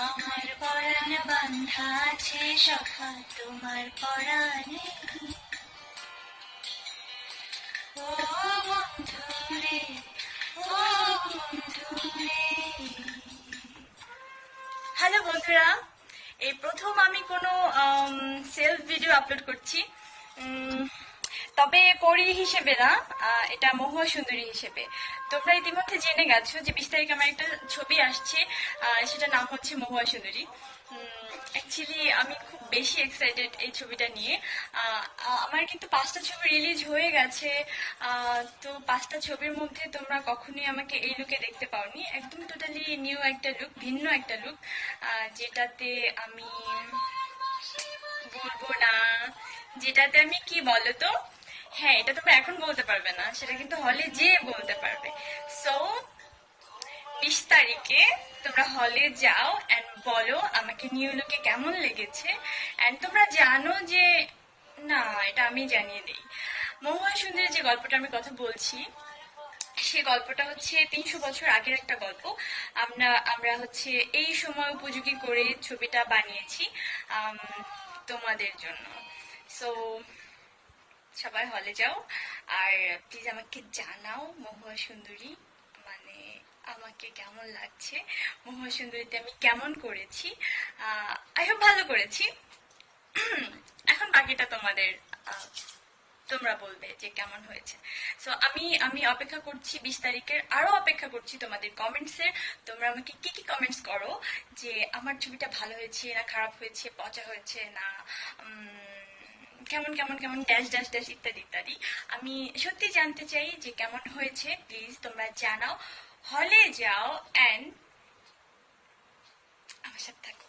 আমার পরাণ বান্ধা আছে সখা তোমার পরাণে, ও বন্ধু রে, ও বন্ধু রে। হ্যালো বন্ধুরা, এই প্রথম আমি কোনো সেলফ ভিডিও আপলোড করছি। তবে পরী হিসেবে না, এটা মহুয়া সুন্দরী হিসেবে। তোমরা ইতিমধ্যে জেনে গেছো যে 20 তারিখে আমার একটা ছবি আসছে, সেটার নাম হচ্ছে মহুয়া সুন্দরী। অ্যাকচুয়ালি আমি খুব বেশি এক্সাইটেড এই ছবিটা নিয়ে। আমার কিন্তু 5টা ছবি রিলিজ হয়ে গেছে। তো 5টা ছবির মধ্যে তোমরা কখনোই আমাকে এই লুকে দেখতে পাওনি। একদম টোটালি নিউ একটা লুক, ভিন্ন একটা লুক, যেটাতে আমি বলবো না, যেটাতে আমি কি বলতো, হ্যাঁ এটা তোমরা এখন বলতে পারবে না, সেটা কিন্তু হলে যেয়ে বলতে পারবে। সো 20 তারিখে তোমরা হলে যাও অ্যান্ড বলো আমাকে নিউ লুকে কেমন লেগেছে। অ্যান্ড তোমরা জানো যে, না এটা আমি জানিয়ে দিই, মহুয়া সুন্দরী যে গল্পটা আমি কথা বলছি, সে গল্পটা হচ্ছে 300 বছর আগের একটা গল্প। আমরা আমরা হচ্ছে এই সময় উপযোগী করে ছবিটা বানিয়েছি আম, তোমাদের জন্য। সো সবাই হলে যাও, আর প্লিজ আমাকে জানাও মহুয়া সুন্দরী মানে আমাকে কেমন লাগছে, মহুয়া সুন্দরীতে আমি কেমন করেছি। আই হোপ ভালো করেছি। এখন বাকিটা তোমাদের, তোমরা বলবে যে কেমন হয়েছে। সো আমি আমি অপেক্ষা করছি 20 তারিখের, আরো অপেক্ষা করছি তোমাদের কমেন্টসের। তোমরা আমাকে কি কি কমেন্টস করো যে আমার ছবিটা ভালো হয়েছে না খারাপ হয়েছে, পচা হয়েছে না কেমন কেমন কেমন ড্যাশ ড্যাশ ড্যাশ ইত্যাদি ইত্যাদি। আমি সত্যি জানতে চাই যে কেমন হয়েছে, প্লিজ তোমরা জানাও। হলে যাও অ্যান্ড আমার সাথে থাকো।